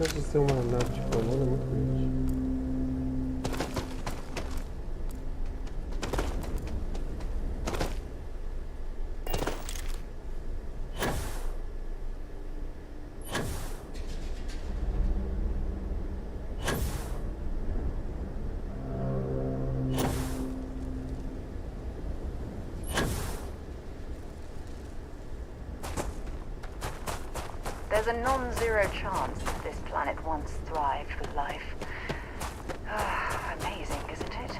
chance de ser uma nave de coluna é muito grande. There's a non-zero chance that this planet once thrived with life. Amazing, isn't it?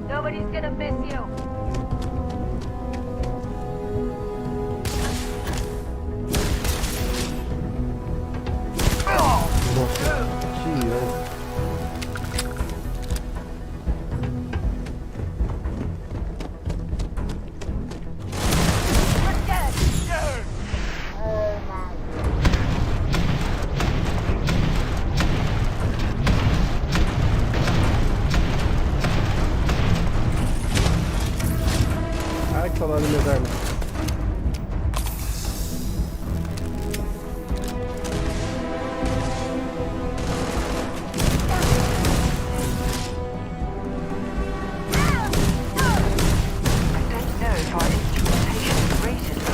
Nobody's gonna miss you. Saudade minhas armas.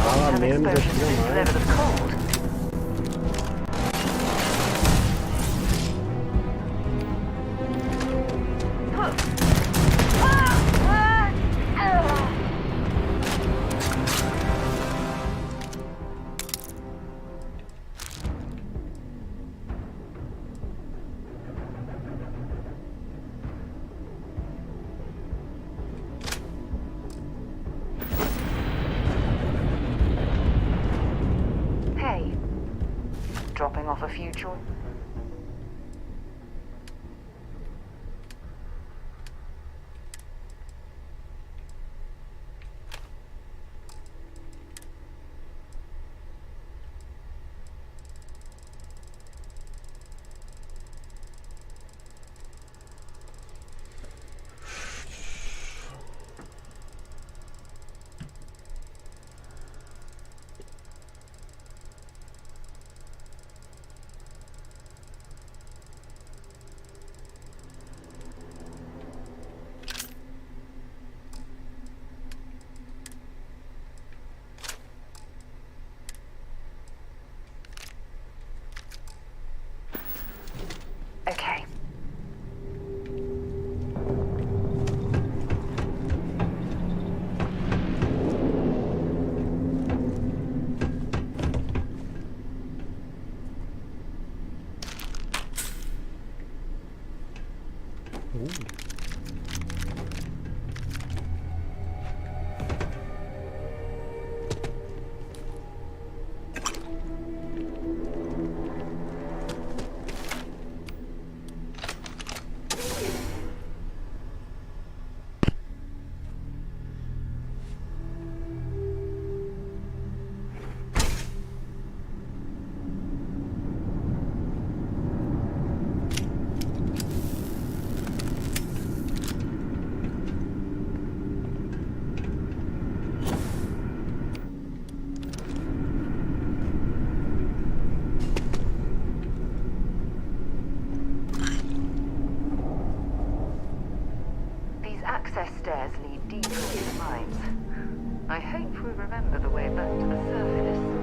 Ah, menos aqui mais. Dropping off a few chores. Okay. stairs lead deeper into the mines. I hope we remember the way back to the surface.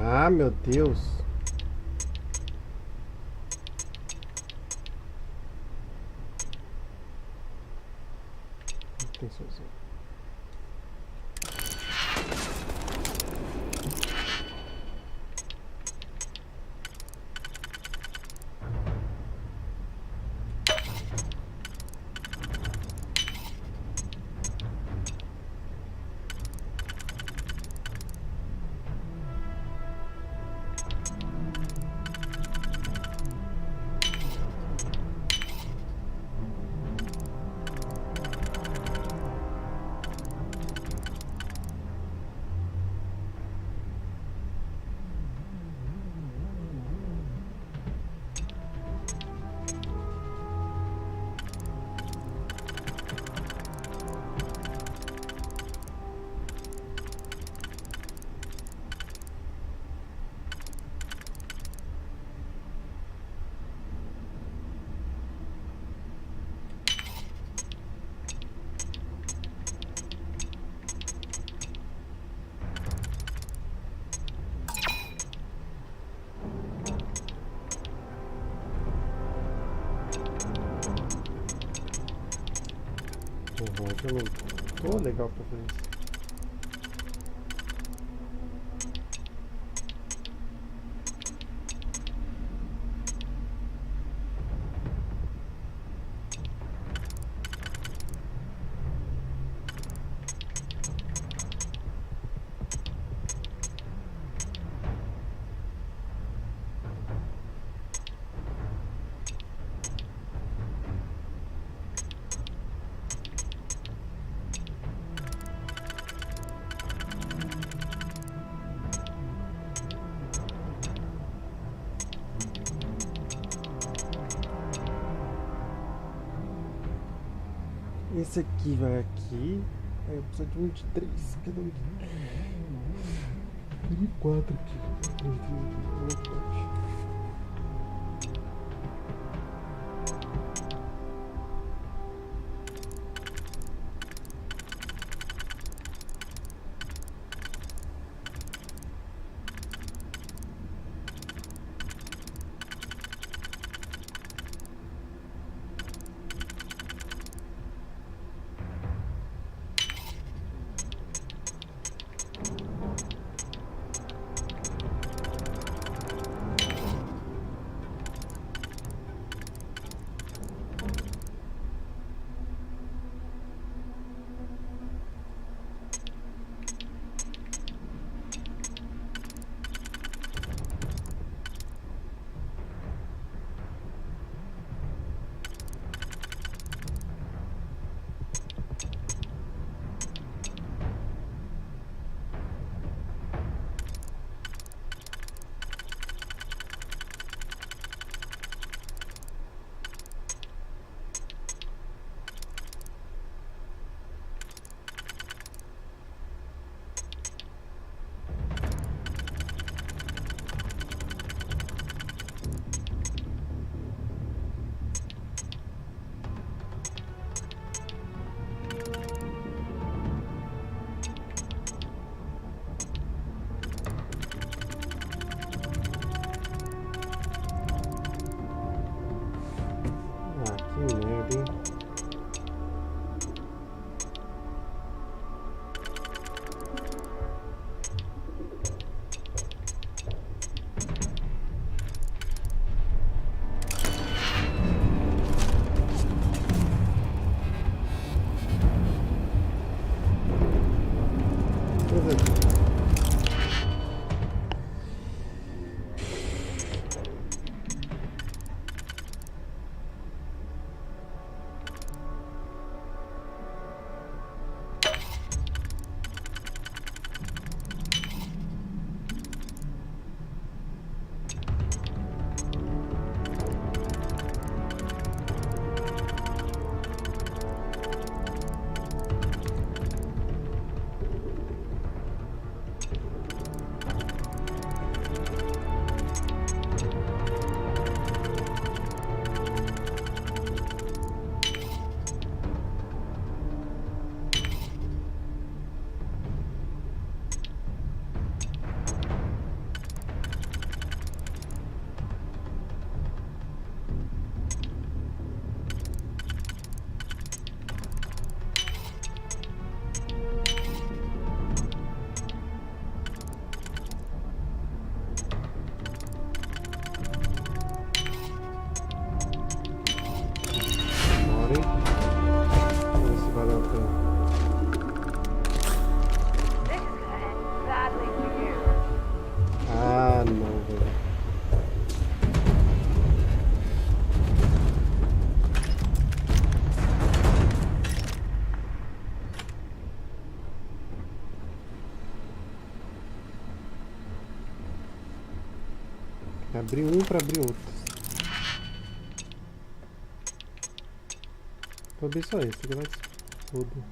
Ah, meu Deus. Tem sozinho. Eu não tô legal pra fazer isso. Esse aqui vai aqui. Aí eu preciso de um de 3. Cadê um de 4 aqui? Que merda, hein? Abrir um para abrir outro. Vou abrir só esse, agora tudo.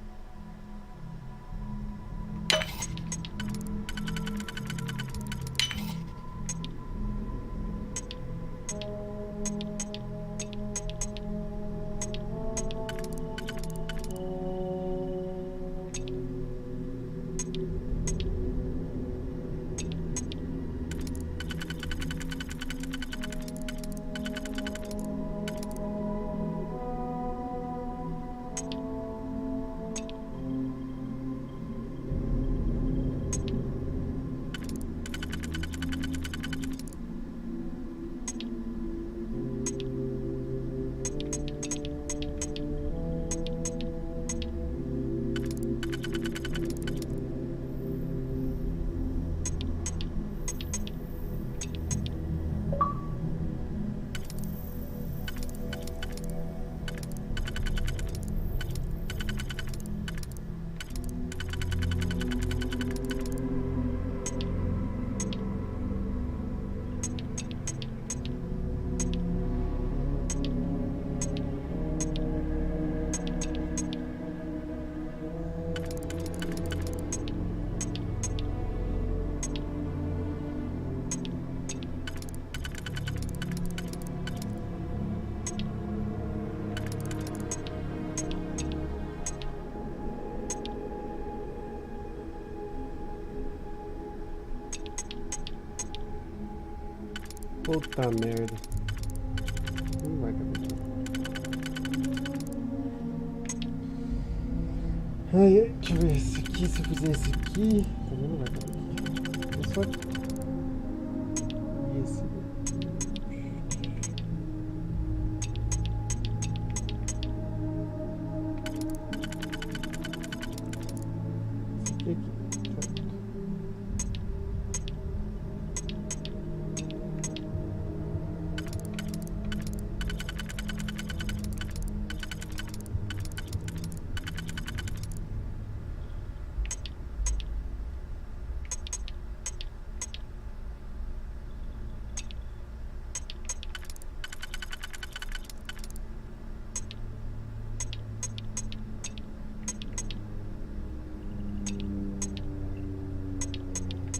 Puta merda. Não vai caber. Ai, ai, deixa eu ver esse aqui. Se eu fizer esse aqui, também não vai caber. É só aqui. E esse aqui.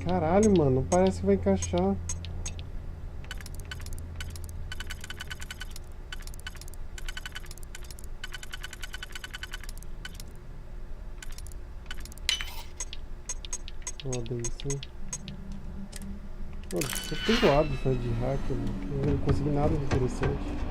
Caralho, mano, não parece que vai encaixar. Foda isso, hein? Pô, eu tenho hábito de hacker, mano. Eu não consegui nada de interessante.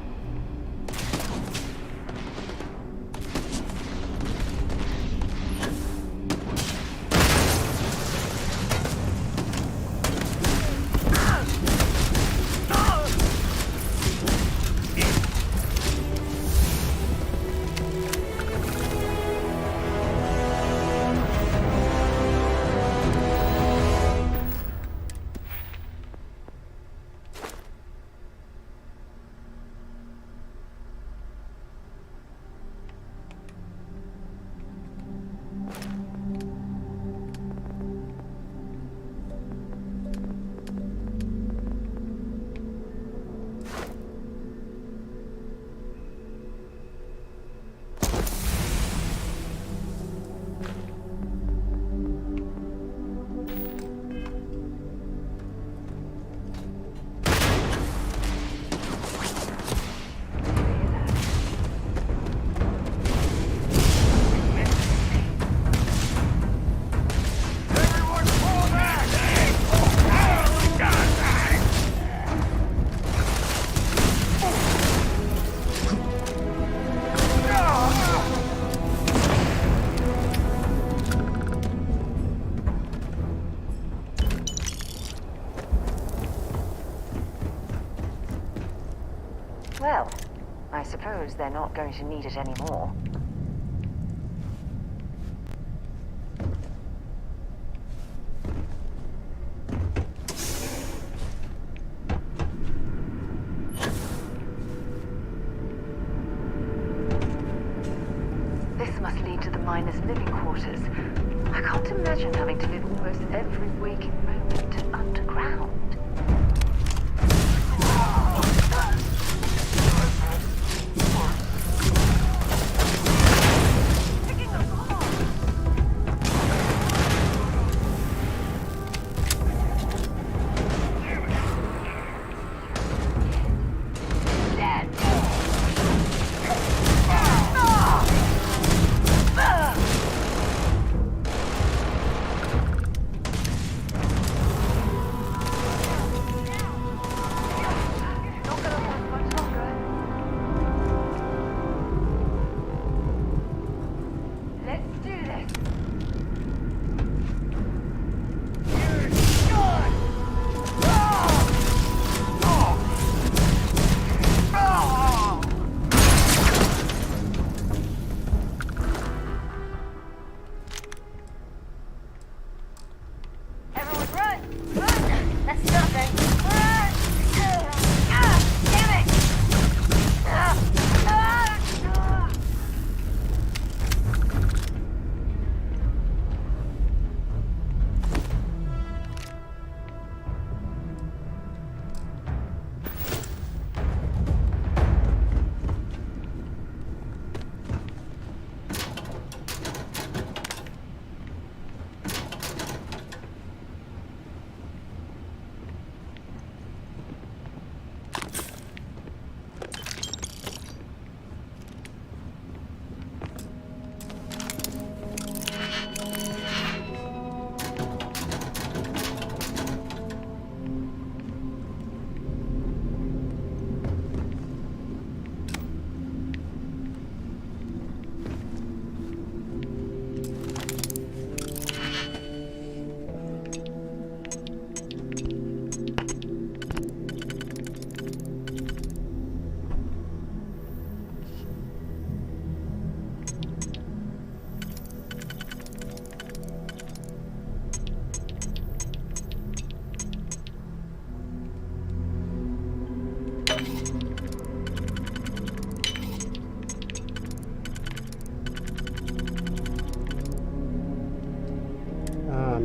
Well, I suppose they're not going to need it anymore. This must lead to the miners' living quarters. I can't imagine having to live almost every waking moment underground.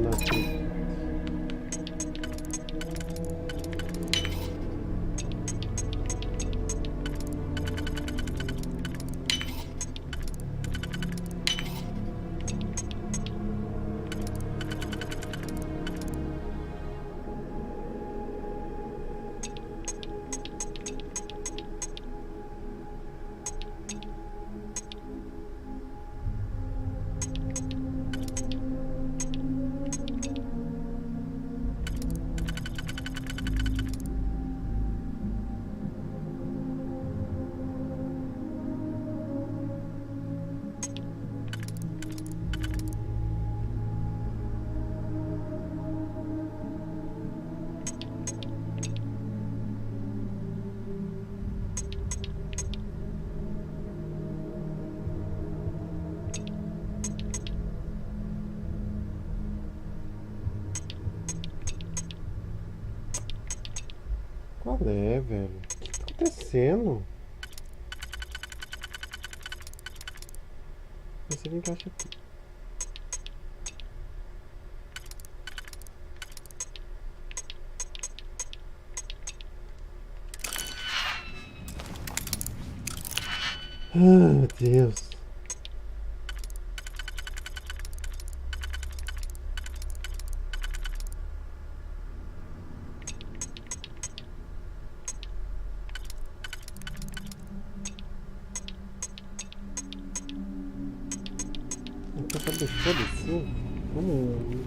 Não acredito. Qual é, velho? O que tá acontecendo? Você encaixa aqui. Ah, meu Deus. Quer saber? Foda-se. Vamos.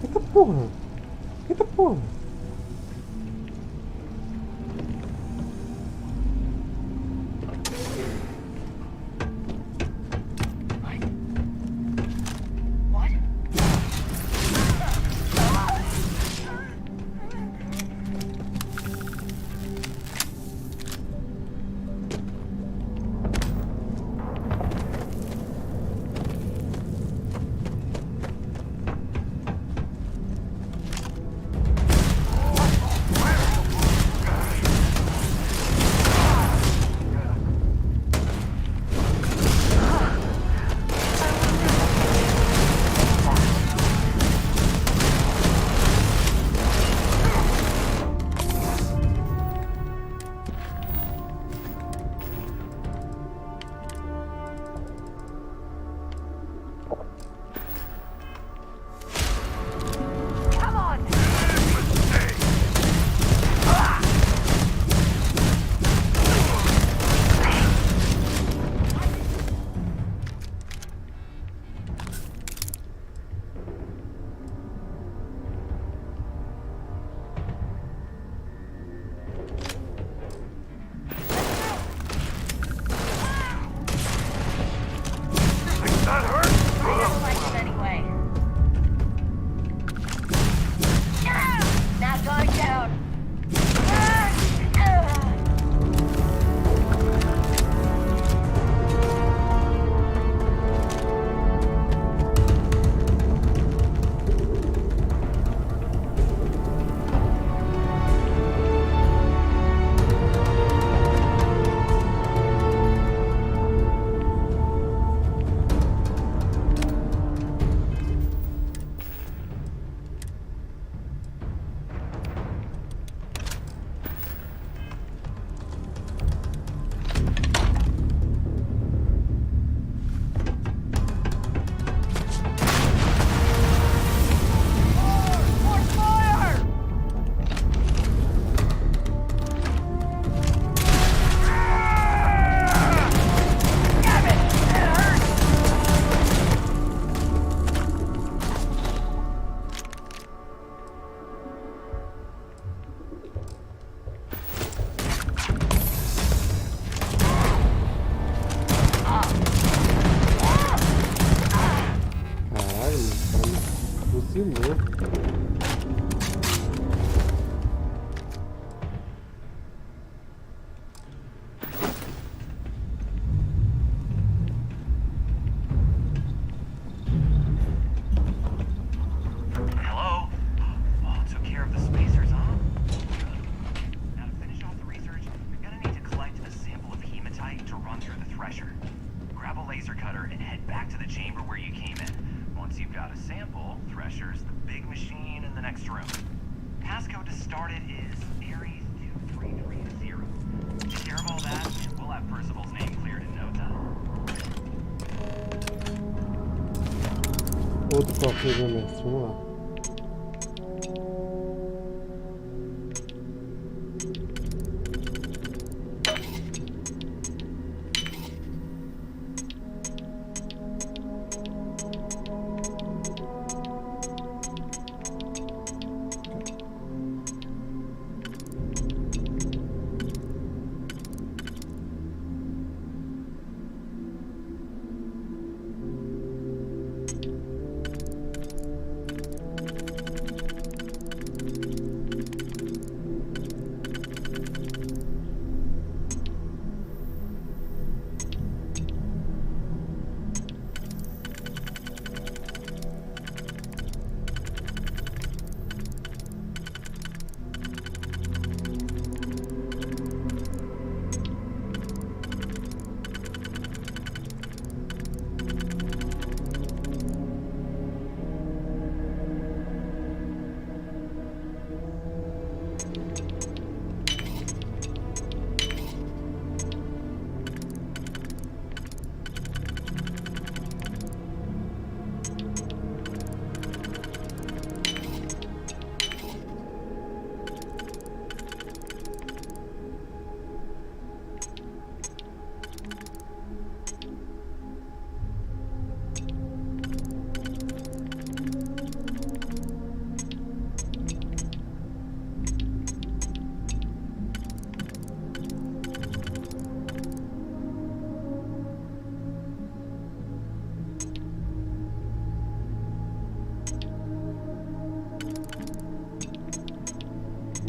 Eita porra! Eita porra! laser cutter and head back to the chamber where you came in. Once you've got a sample, Thresher's the big machine in the next room. Passcode to start it is Aries2330. Take care of all that, and we'll have Percival's name cleared in no time. Outro cofre do mestre, vamos lá.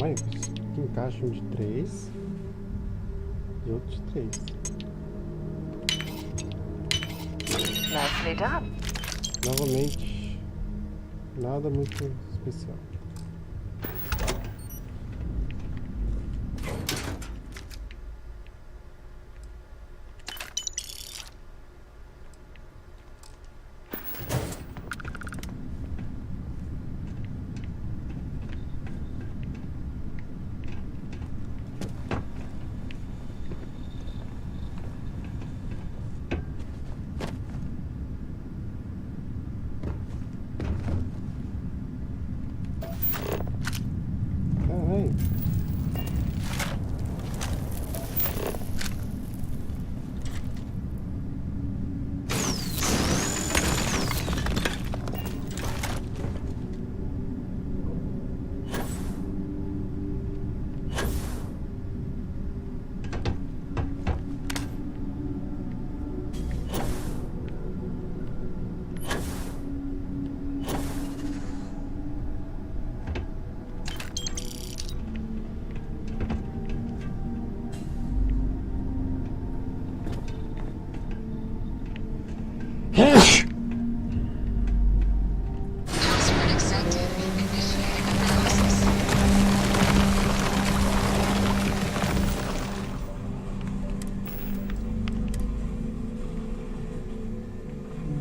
Mas que encaixa um de 3 e outro de 3. Nicely done. Novamente, nada muito especial.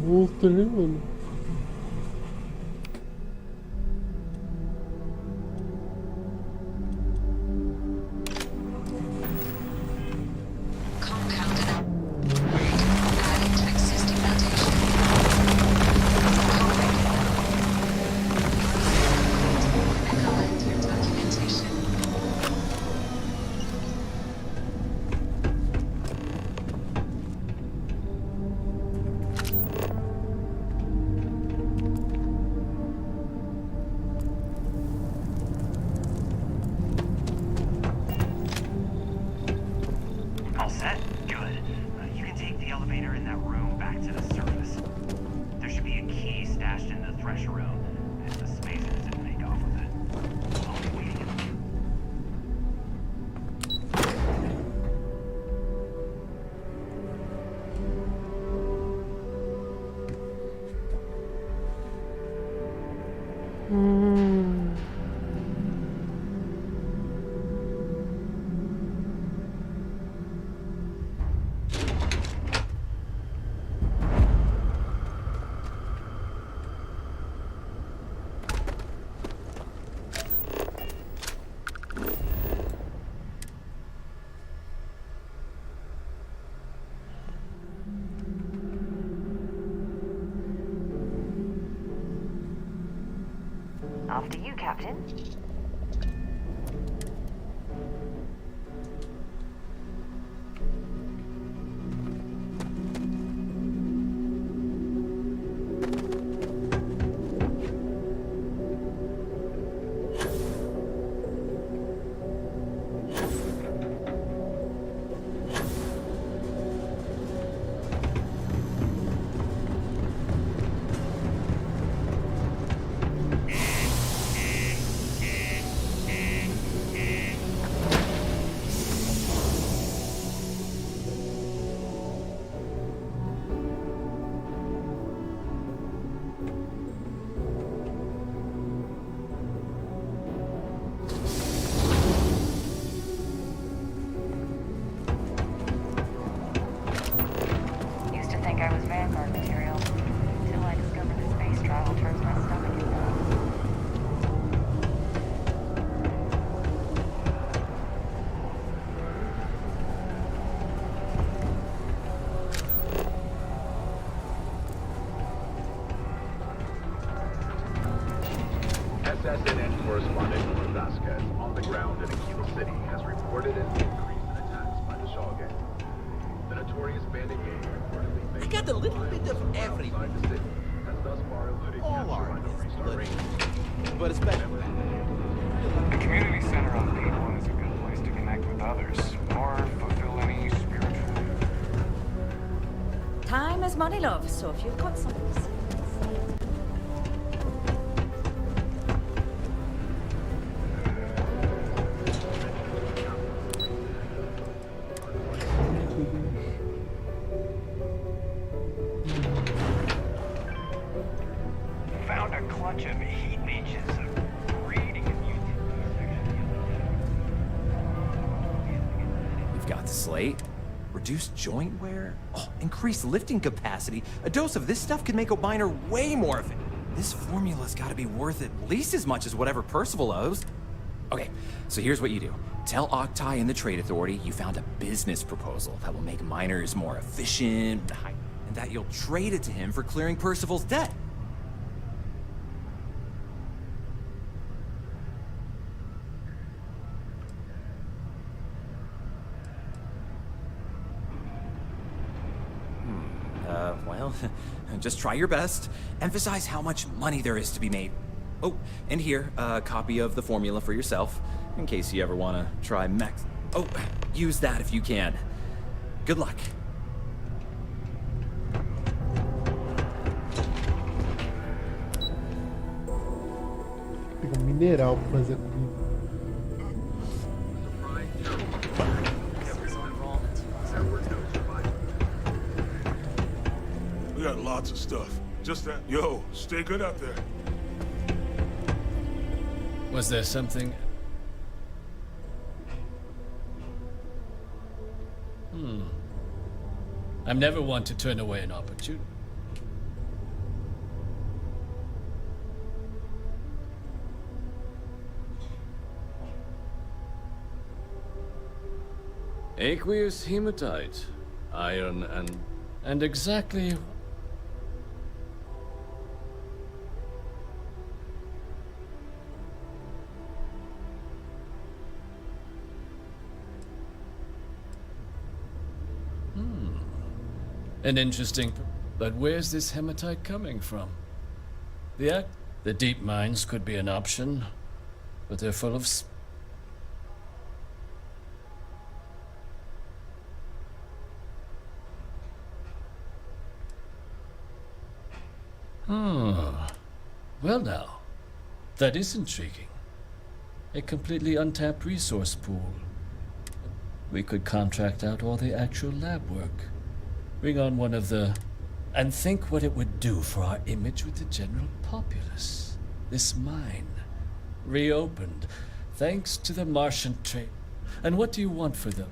Monstro, né, mano? After you, Captain. Used to think I was Vanguard material, until I discovered the space travel turns my stomach into. SSNN correspondent Norman Vasquez on the ground in Aquila City has reported an increase in attacks by the Shaw gang. The notorious bandit gang reportedly I makes got a little bit of everything. outside the city has thus far eluded All capture art by the is Three-Star good. Rangers. But it's better. The community center on P1 is a good place to connect with others, or fulfill any spiritual. Time is money, love, so if you've got something to say. Found a clutch of heat leeches breeding in We've got the slate, reduced joint wear, increased lifting capacity. A dose of this stuff could make O'Biner way more efficient. This formula's gotta be worth at least as much as whatever Percival owes. Okay, so here's what you do. Tell Octai and the Trade Authority you found a business proposal that will make miners more efficient, and that you'll trade it to him for clearing Percival's debt. Well, just try your best. Emphasize how much money there is to be made. Oh, and here, a copy of the formula for yourself, in case you ever want to try Mex. Oh, use that if you can. Good luck. Pega um mineral pra fazer aqui. We got lots of stuff. Just that. Yo, stay good out there. Was there something? I'm never one to turn away an opportunity. Aqueous hematite, iron and exactly. An interesting, but where's this hematite coming from? The deep mines could be an option, but they're full of Well now, that is intriguing. A completely untapped resource pool. We could contract out all the actual lab work. Bring on one of the... And think what it would do for our image with the general populace. This mine, reopened, thanks to the Martian trade. And what do you want for them?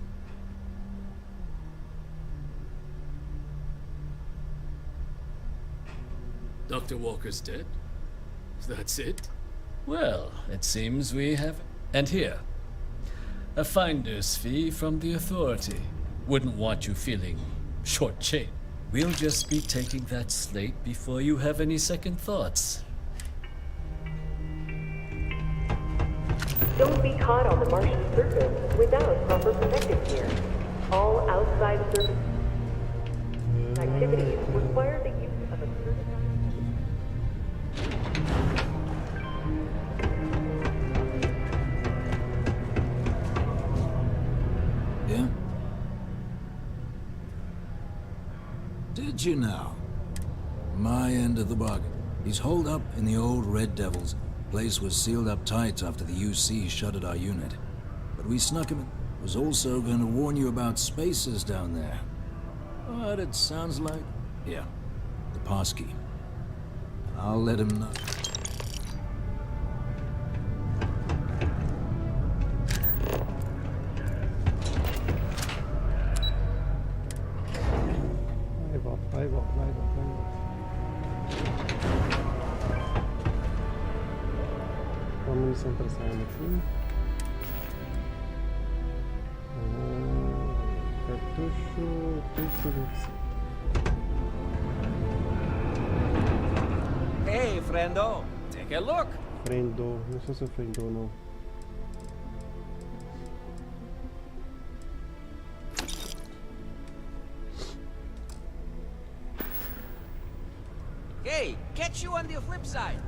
Dr. Walker's dead? That's it? Well, it seems we have... And here, a finder's fee from the authority. Wouldn't want you feeling shortchanged. We'll just be taking that slate before you have any second thoughts. Don't be caught on the Martian surface without proper protective gear. All outside surface activities require the use of a certified... Yeah? Did you know? My end of the bargain. He's holed up in the old Red Devils. Place was sealed up tight after the UC shuttered our unit. But we snuck him in. Was also going to warn you about spacers down there. What it sounds like? Yeah. The passkey. I'll let him know. Vai, volta. Uma munição para essa arma aqui. Cartucho 25. Hey, friendo, take a look. Friendo, não sei se é friendo ou não. Hey, catch you on the flip side.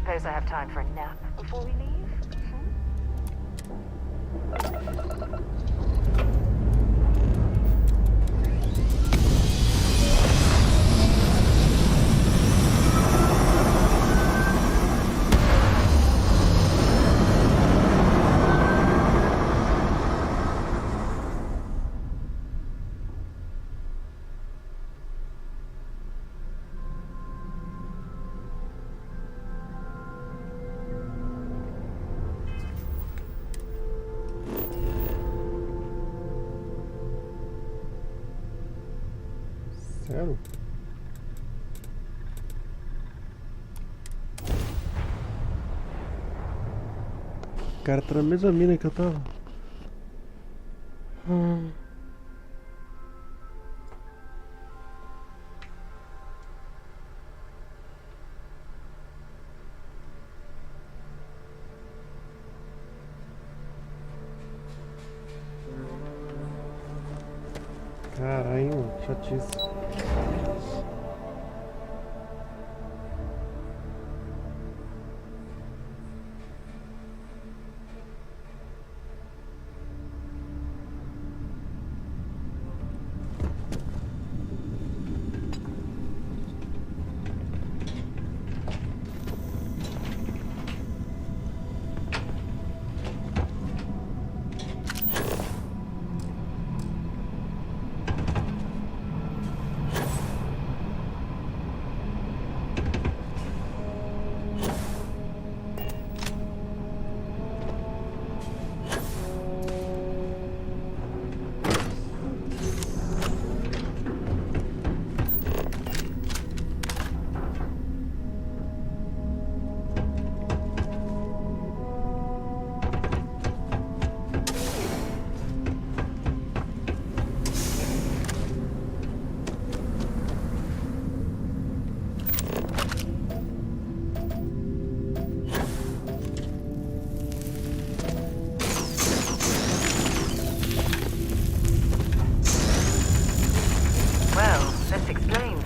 Suppose I have time for a nap before we leave? Sério? O cara tá na mesma mina que eu tava. Caralho, chatice.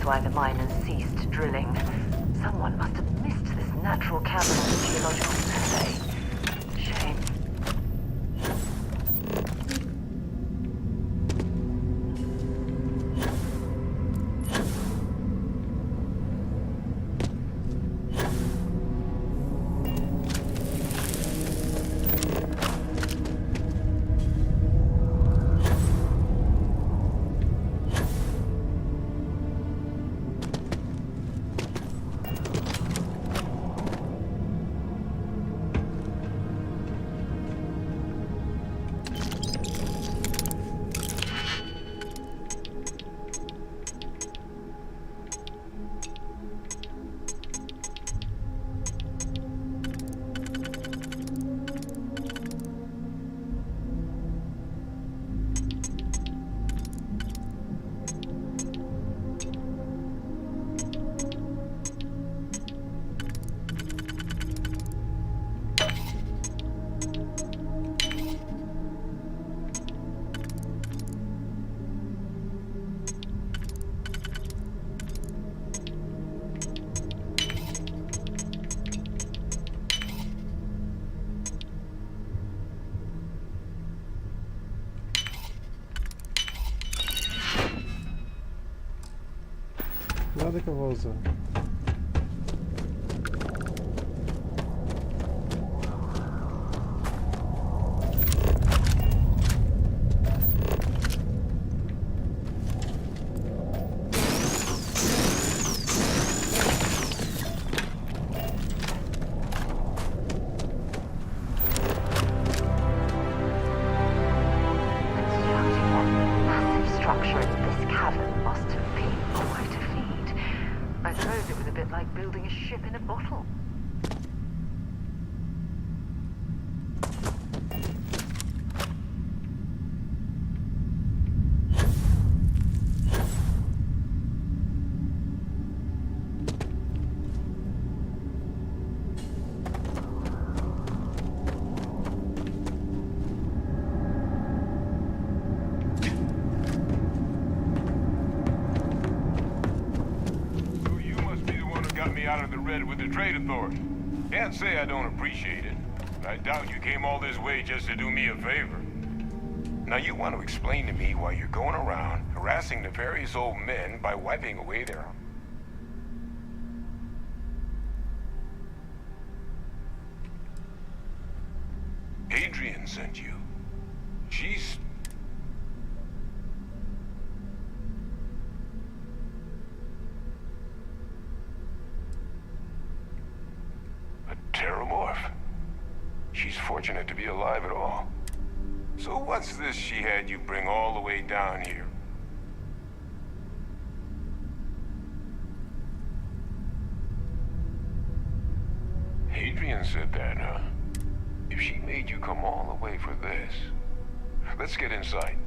why the miners ceased drilling. Someone must have missed this natural cavern on the geological survey. Shame. Nada que eu vou usar. Out of the red with the trade authority. Can't say I don't appreciate it. I doubt you came all this way just to do me a favor. Now you want to explain to me why you're going around harassing nefarious old men by wiping away their... Adrian sent you. She's... Terramorph. She's fortunate to be alive at all. So what's this she had you bring all the way down here? Adrian said that, huh? If she made you come all the way for this... Let's get inside.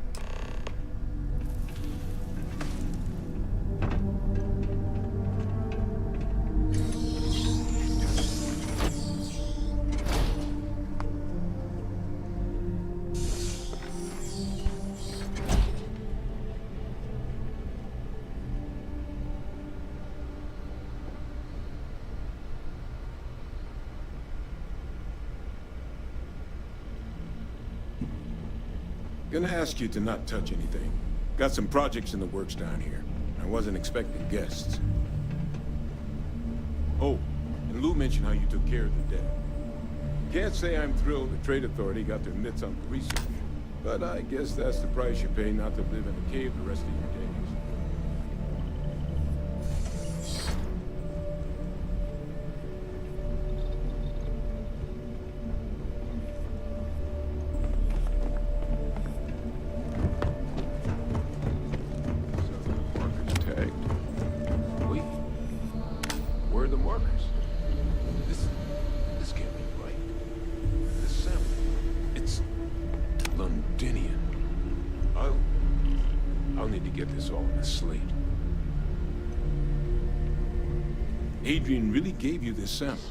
Gonna ask you to not touch anything. Got some projects in the works down here. I wasn't expecting guests. Oh, and Lou mentioned how you took care of the dead. Can't say I'm thrilled the Trade Authority got their mitts on the research, but I guess that's the price you pay not to live in a cave the rest of your days. Adrian really gave you this sample.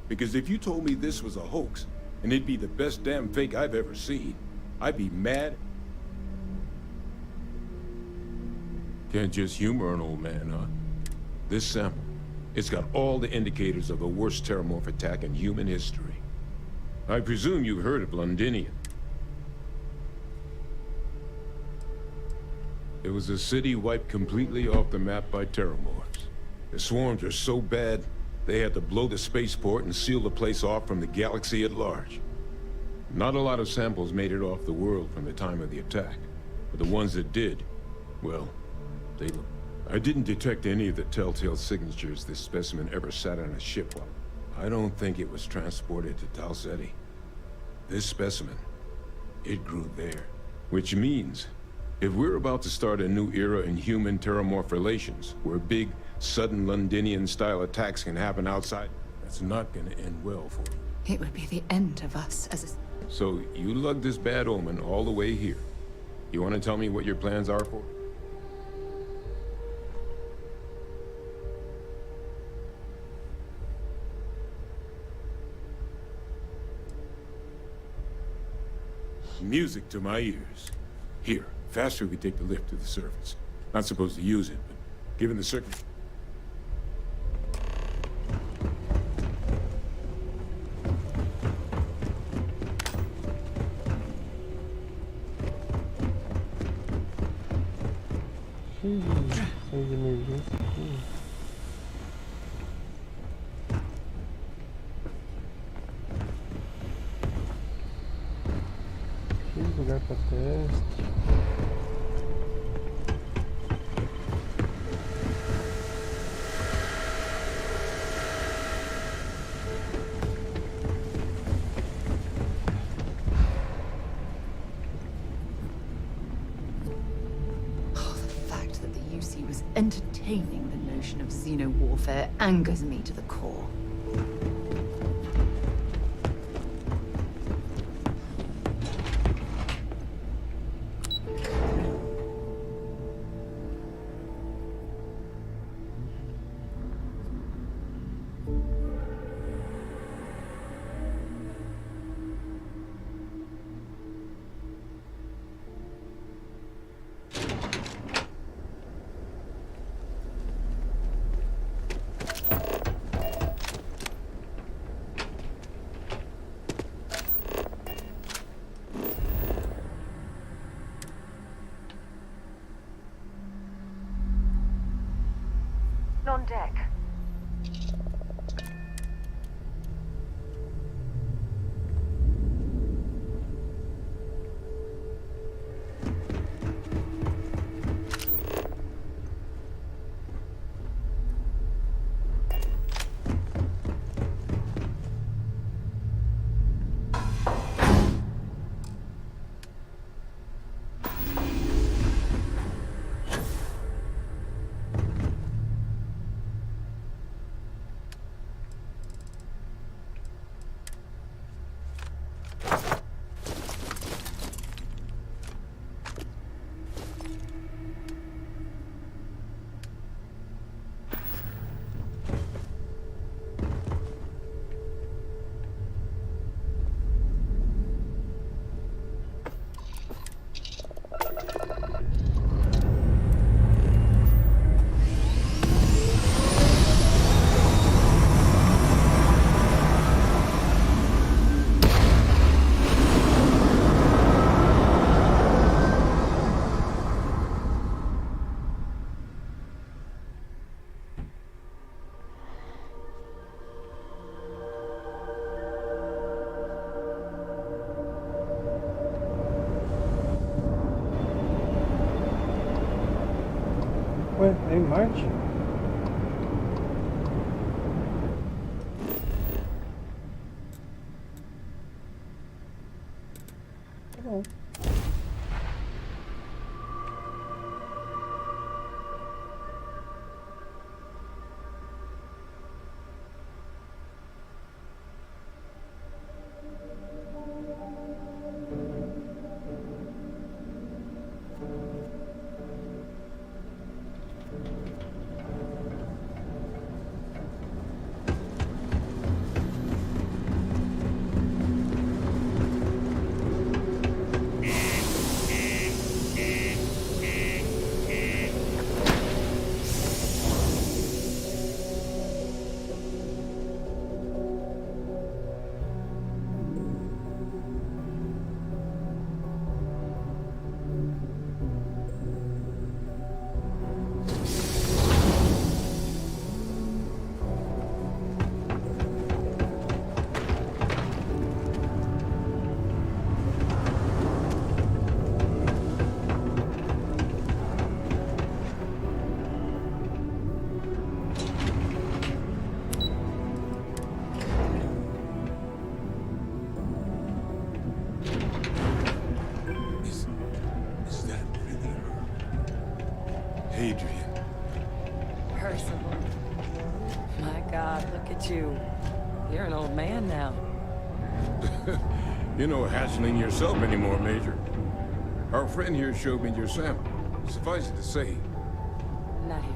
Because if you told me this was a hoax, and it'd be the best damn fake I've ever seen, I'd be mad. Can't just humor an old man, huh? This sample, it's got all the indicators of the worst terramorph attack in human history. I presume you've heard of Londinium. It was a city wiped completely off the map by terramorphs. The swarms are so bad, they had to blow the spaceport and seal the place off from the galaxy at large. Not a lot of samples made it off the world from the time of the attack, but the ones that did, well, I didn't detect any of the telltale signatures this specimen ever sat on a ship while. I don't think it was transported to Tal Ceti. This specimen, it grew there. Which means, if we're about to start a new era in human-terramorph relations, where big, sudden Londinian-style attacks can happen outside, that's not gonna end well for you. It would be the end of us as a... So, you lugged this bad omen all the way here. You wanna tell me what your plans are for? Music to my ears. Here, faster we take the lift to the surface. Not supposed to use it, but given the circuit... Lugar para teste. Oh, the fact that the UC was entertaining the notion of xeno-warfare angers me to the core. On deck. Ué, é em Marte? Tá bom. Adrian. Percival. My God, look at you. You're an old man now. You're no hatchling yourself anymore, Major. Our friend here showed me your sample. Suffice it to say, Not here.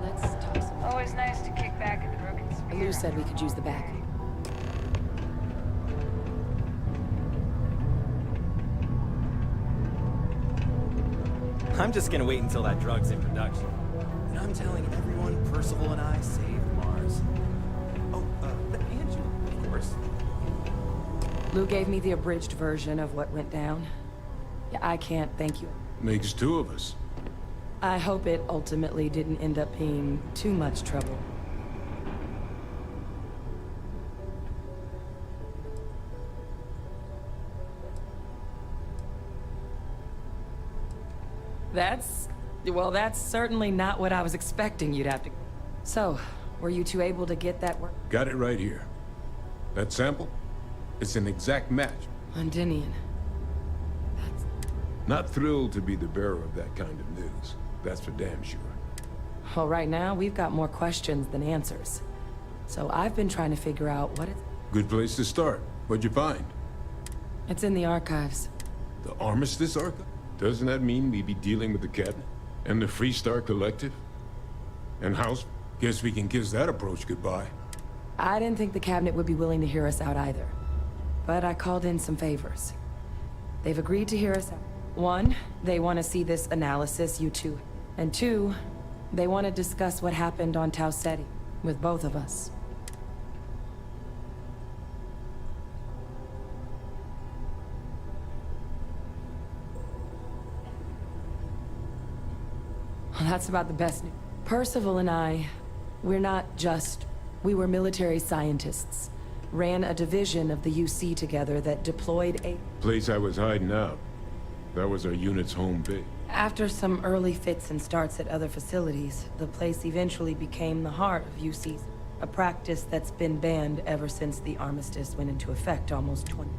Let's talk some. Always nice to kick back at the broken spear. Lou said we could use the back. I'm just gonna wait until that drug's in production. And I'm telling everyone Percival and I saved Mars. Oh, and you, of course. Lou gave me the abridged version of what went down. Yeah, I can't thank you. makes two of us. I hope it ultimately didn't end up being too much trouble. That's certainly not what I was expecting you'd have to... So, were you two able to get that work? Got it right here. That sample? It's an exact match. Londinian. Not thrilled to be the bearer of that kind of news. That's for damn sure. Well, right now, we've got more questions than answers. So I've been trying to figure out what it's... Good place to start. What'd you find? It's in the archives. The Armistice Archive? Doesn't that mean we be dealing with the cabinet? And the Freestar Collective? And House? Guess we can kiss that approach goodbye. I didn't think the cabinet would be willing to hear us out either. But I called in some favors. They've agreed to hear us out. One, they want to see this analysis, you two. And two, they want to discuss what happened on Tau Ceti with both of us. Well, that's about the best news. Percival and I, we were military scientists. Ran a division of the UC together that deployed a... Place I was hiding out. That was our unit's home base. After some early fits and starts at other facilities, the place eventually became the heart of UC's, a practice that's been banned ever since the armistice went into effect almost 20.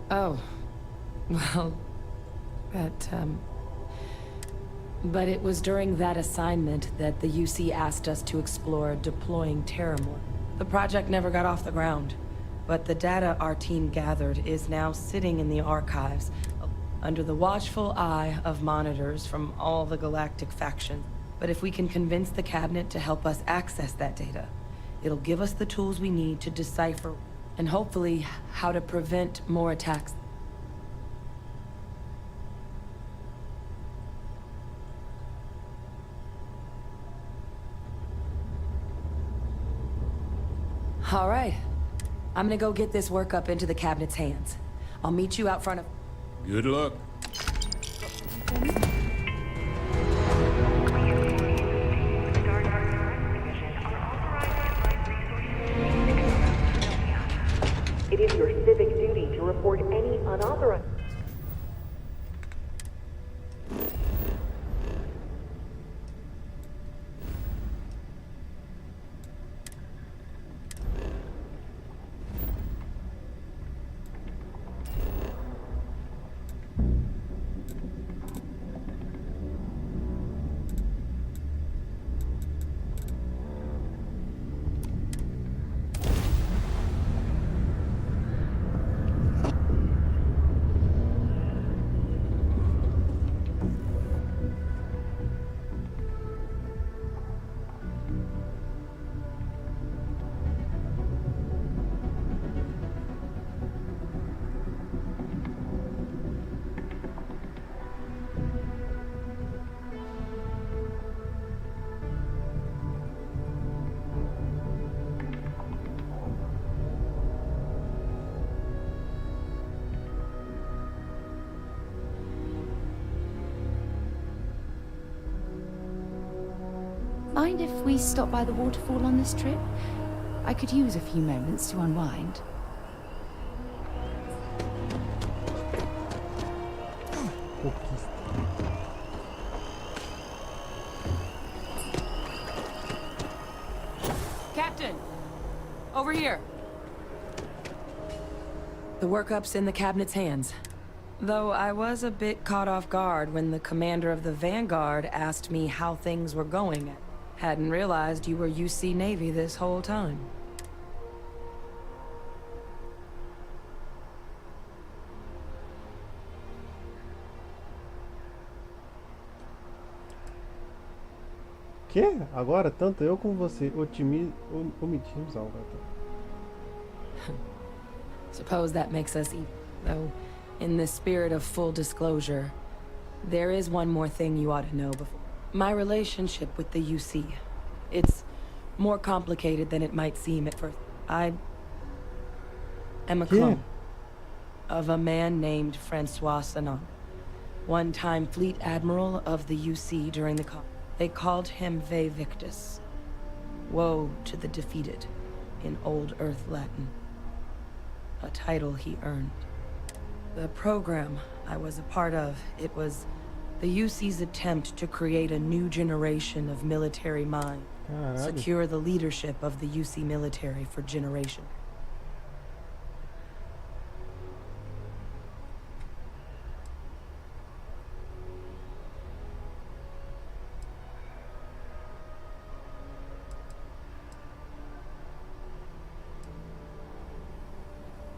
Oh, well, but it was during that assignment that the UC asked us to explore deploying Terramore. The project never got off the ground, but the data our team gathered is now sitting in the archives under the watchful eye of monitors from all the galactic factions. But if we can convince the cabinet to help us access that data, it'll give us the tools we need to decipher and hopefully how to prevent more attacks. All right. I'm gonna go get this work up into the cabinet's hands. I'll meet you out front of... Good luck. It is your civic duty to report any unauthorized... Mind if we stop by the waterfall on this trip? I could use a few moments to unwind. Captain! Over here. The workup's in the cabinet's hands. Though I was a bit caught off guard when the commander of the Vanguard asked me how things were going. Hadn't realized you were UC Navy this whole time. Que? Agora, tanto eu como você omitimos algo. Suppose that makes us equal, though, in the spirit of full disclosure, there is one more thing you ought to know before. My relationship with the UC. It's more complicated than it might seem at first. I am a clone of a man named Francois Sanon, one-time fleet admiral of the UC during the They called him Ve Victus. Woe to the defeated, in Old Earth Latin. A title he earned. The program I was a part of, it was the UC's attempt to create a new generation of military mind. Secure the leadership of the UC military for generations.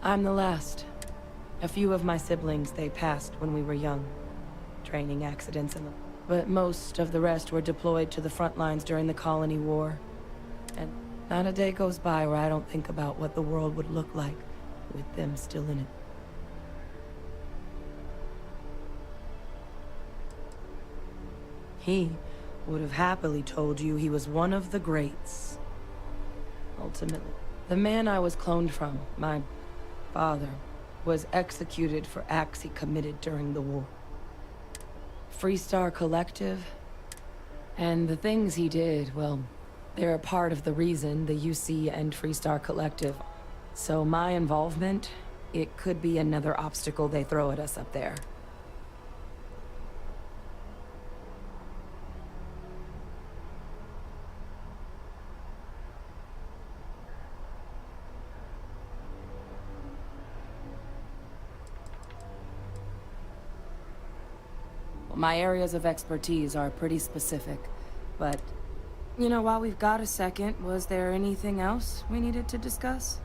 I'm the last. A few of my siblings, they passed when we were young. Training accidents and but most of the rest were deployed to the front lines during the Colony War. And not a day goes by where I don't think about what the world would look like with them still in it. He would have happily told you he was one of the greats. Ultimately, the man I was cloned from, my father, was executed for acts he committed during the war. Freestar Collective, and the things he did, well, they're a part of the reason the UC and Freestar Collective. So my involvement, it could be another obstacle they throw at us up there. My areas of expertise are pretty specific, but, you know, while we've got a second, was there anything else we needed to discuss?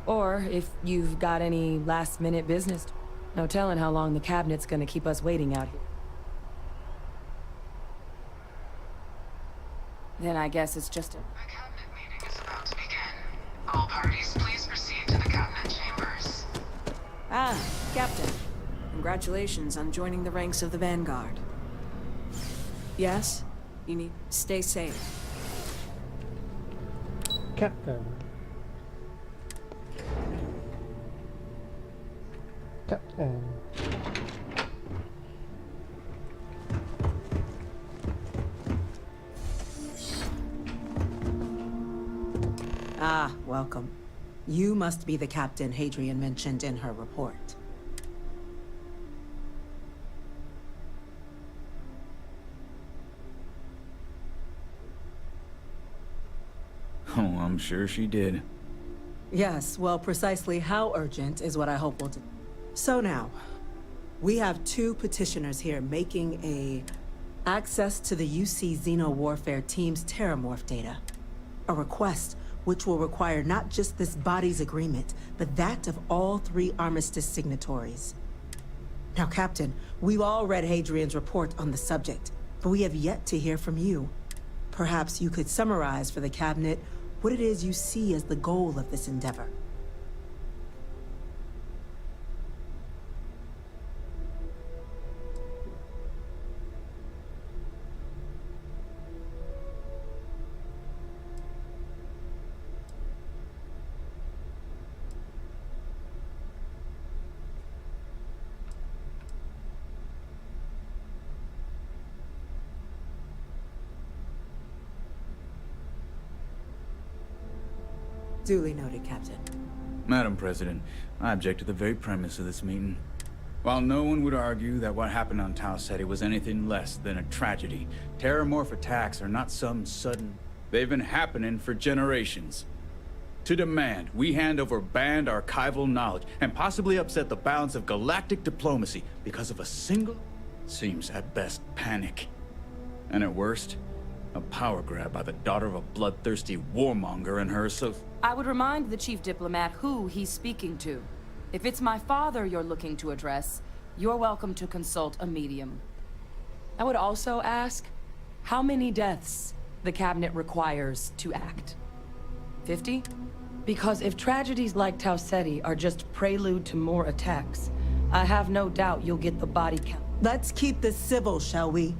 Or if you've got any last-minute business, no telling how long the cabinet's gonna keep us waiting out here. Then I guess it's just a... The cabinet meeting is about to begin. All parties, please proceed to the cabinet chambers. Ah, Captain. Congratulations on joining the ranks of the Vanguard. Yes? You need to stay safe. Captain. Captain. Ah, welcome. You must be the captain Hadrian mentioned in her report. Oh, I'm sure she did. Yes, well, precisely how urgent is what I hope will do. So now, we have two petitioners here making access to the UC Xeno-Warfare Team's Terramorph data. A request which will require not just this body's agreement, but that of all three armistice signatories. Now, Captain, we've all read Hadrian's report on the subject, but we have yet to hear from you. Perhaps you could summarize for the cabinet what it is you see as the goal of this endeavor. Duly noted, Captain. Madam President, I object to the very premise of this meeting. While no one would argue that what happened on Tau Ceti was anything less than a tragedy, terramorph attacks are not some sudden... They've been happening for generations. To demand we hand over banned archival knowledge and possibly upset the balance of galactic diplomacy because of a single seems at best panic. And at worst, a power grab by the daughter of a bloodthirsty warmonger and her I would remind the chief diplomat who he's speaking to. If it's my father you're looking to address, you're welcome to consult a medium. I would also ask how many deaths the cabinet requires to act. 50? Because if tragedies like Tau Ceti are just prelude to more attacks, I have no doubt you'll get the body count. Let's keep this civil, shall we?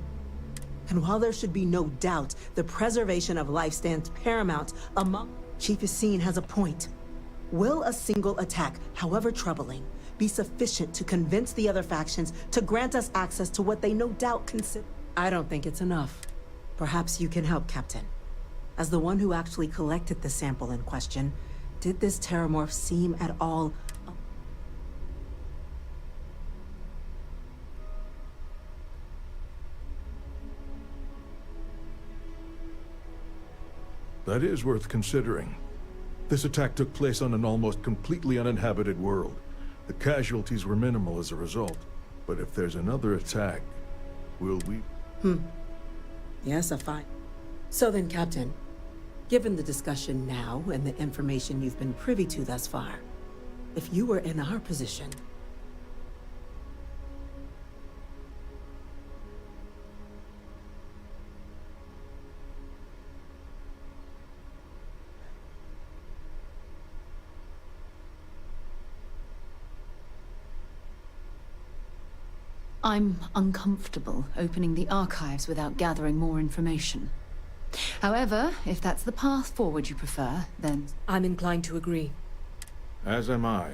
And while there should be no doubt, the preservation of life stands paramount among... Chief Yassine has a point. Will a single attack, however troubling, be sufficient to convince the other factions to grant us access to what they no doubt consider? I don't think it's enough. Perhaps you can help, Captain. As the one who actually collected the sample in question, did this terramorph seem at all... That is worth considering. This attack took place on an almost completely uninhabited world. The casualties were minimal as a result. But if there's another attack, will we... Yes, a fine. So then, Captain, given the discussion now and the information you've been privy to thus far, if you were in our position... I'm uncomfortable opening the archives without gathering more information. However, if that's the path forward you prefer, then... I'm inclined to agree. As am I.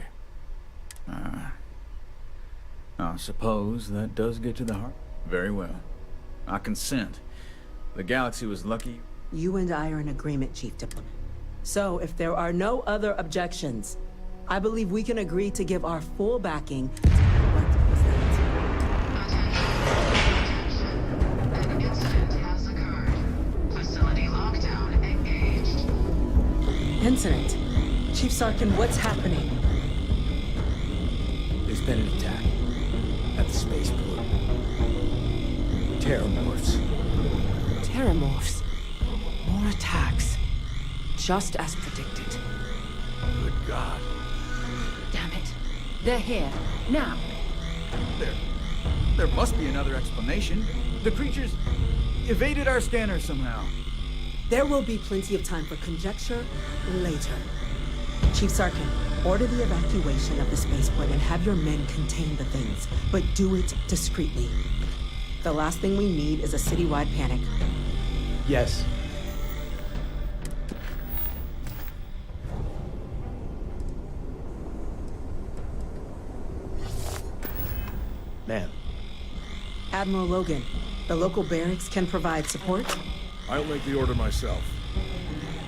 I suppose that does get to the heart. Very well. I consent. The galaxy was lucky. You and I are in agreement, Chief Diplomat. So, if there are no other objections, I believe we can agree to give our full backing to... Incident. Chief Sarkin, what's happening? There's been an attack at the spaceport. Terramorphs. Terramorphs. More attacks. Just as predicted. Good God. Damn it. They're here. Now. There must be another explanation. The creatures evaded our scanner somehow. There will be plenty of time for conjecture later. Chief Sarkin, order the evacuation of the spaceport and have your men contain the things, but do it discreetly. The last thing we need is a citywide panic. Yes. Ma'am. Admiral Logan, the local barracks can provide support? I'll make the order myself.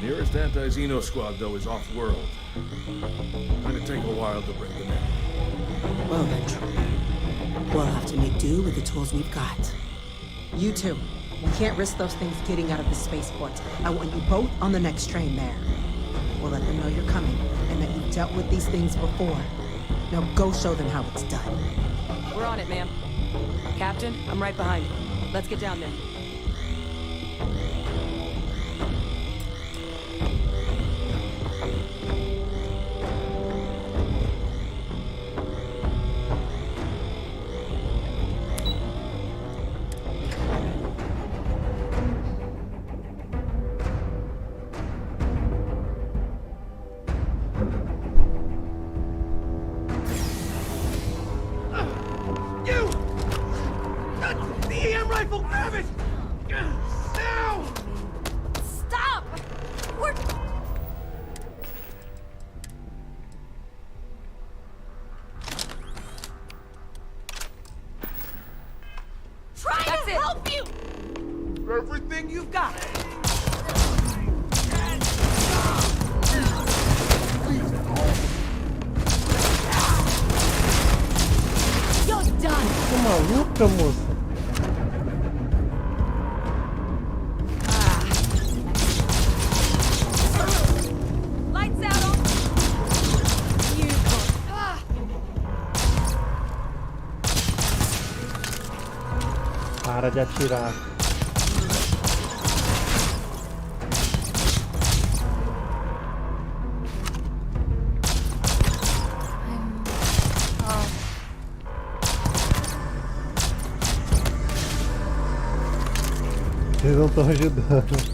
Nearest anti-Xeno squad, though, is off-world. Gonna take a while to bring them in. Well then, we'll have to make do with the tools we've got. You two, we can't risk those things getting out of the spaceport. I want you both on the next train there. We'll let them know you're coming, and that you've dealt with these things before. Now go show them how it's done. We're on it, ma'am. Captain, I'm right behind you. Let's get down there. Everything you've got. You're done. Tô maluca, moça. Para de atirar. Vocês não estão ajudando.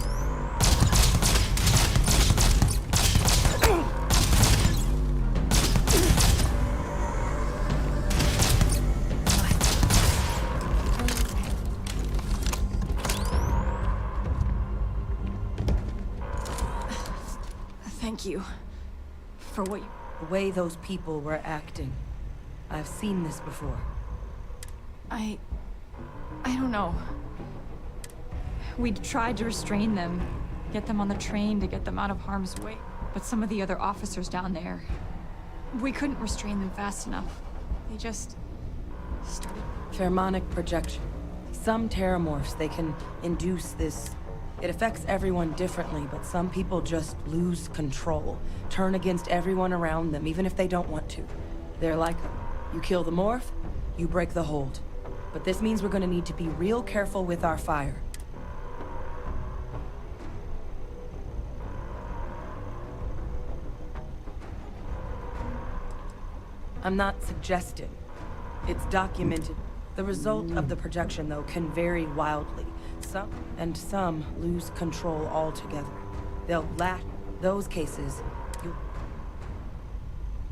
Thank you for what you... The way those people were acting. I've seen this before. I don't know. We tried to restrain them, get them on the train to get them out of harm's way. But some of the other officers down there, we couldn't restrain them fast enough. They just started... Pheromonic projection. Some terramorphs, they can induce this. It affects everyone differently, but some people just lose control. Turn against everyone around them, even if they don't want to. They're like them. You kill the morph, you break the hold. But this means we're gonna need to be real careful with our fire. I'm not suggesting. It's documented. The result of the projection, though, can vary wildly. Some lose control altogether. They'll lack those cases.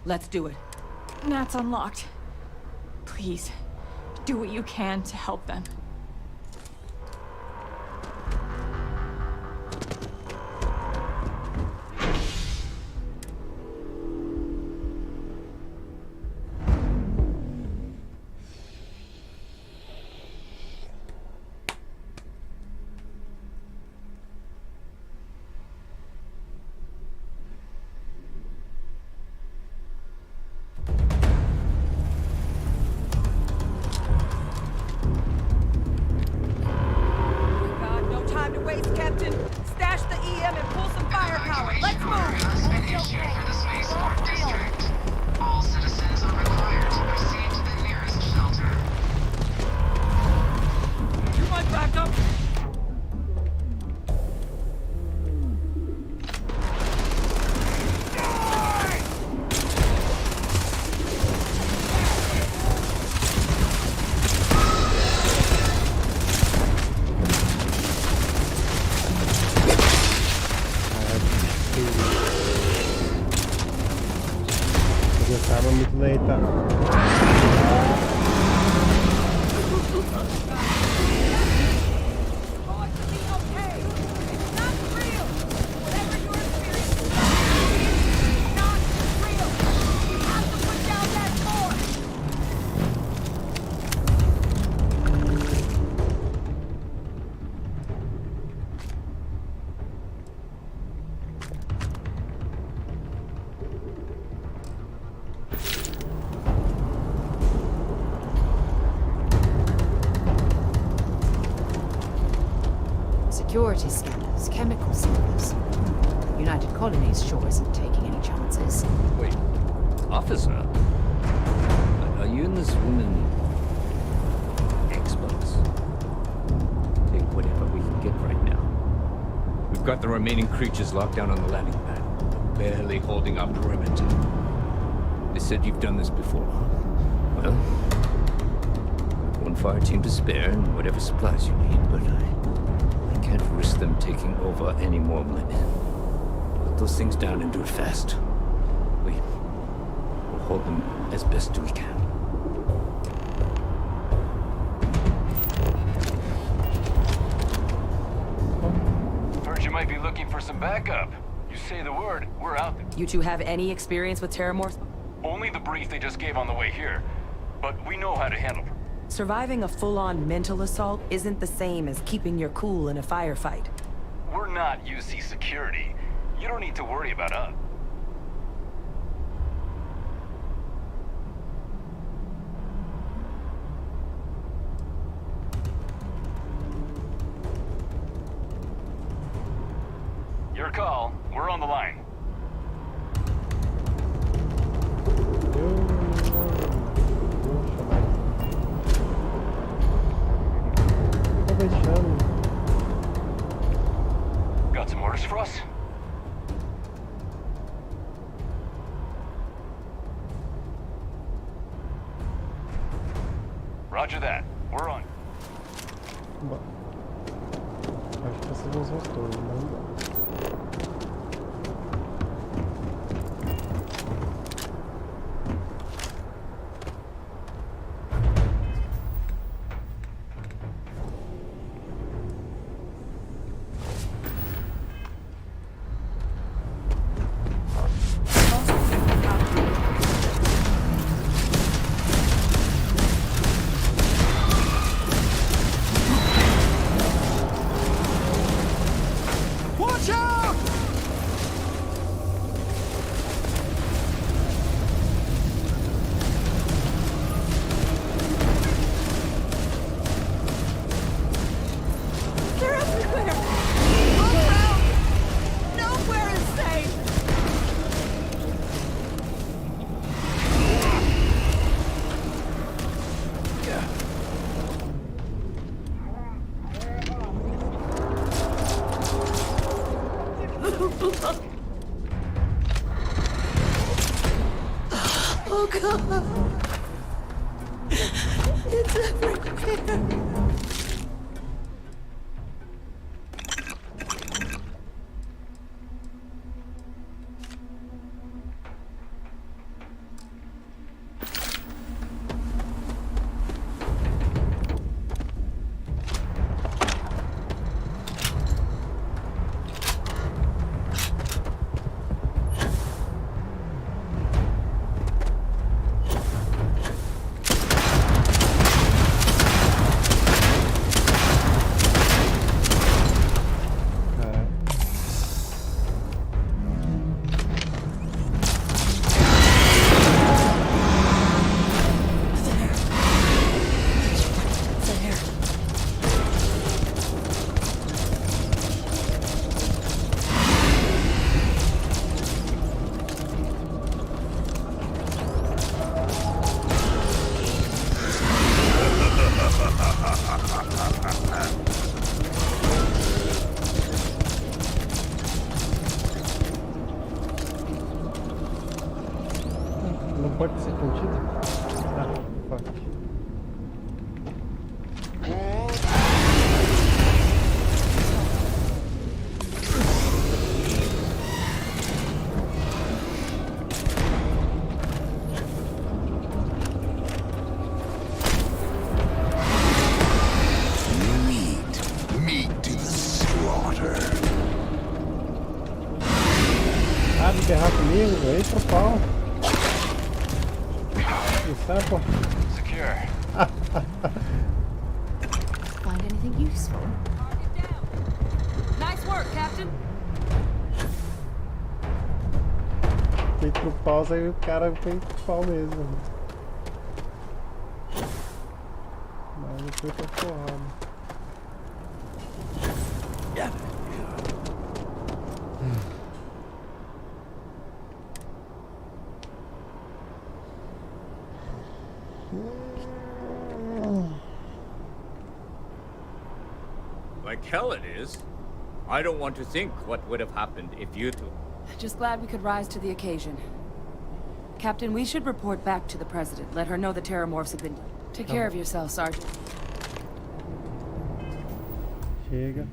Let's do it. Nat's unlocked. Please, do what you can to help them. Estava muito lenta. Security scanners, chemical samplers. United Colonies sure isn't taking any chances. Wait, officer? Are you and this woman experts? Take whatever we can get right now. We've got the remaining creatures locked down on the landing pad, barely holding our perimeter. They said you've done this before. Well, one fire team to spare and whatever supplies you need, but I can't risk them taking over any more men. Put those things down and do it fast. We'll hold them as best we can. Heard you might be looking for some backup. You say the word, we're out there. You two have any experience with terramorphs? Only the brief they just gave on the way here. But we know how to handle them. Surviving a full-on mental assault isn't the same as keeping your cool in a firefight. We're not UC security. You don't need to worry about us. Your call. We're on the line. deixando. Got some orders for us? Roger that. We're on. Bom, acho que essas não são todas, não dá. Oh God! It's everywhere! Não pode ser contido? Ah, fuck. Ah, de berrar comigo, entra o pau. Sample. Secure. Find anything useful? Nice work, Captain. Feito pro pau, aí o cara fez pro pau mesmo. Mas não foi pra porrada. Like hell it is. I don't want to think what would have happened if you two... Just glad we could rise to the occasion. Captain, we should report back to the President. Let her know the Terramorphs have been... Take care of yourself, Sergeant. Chega.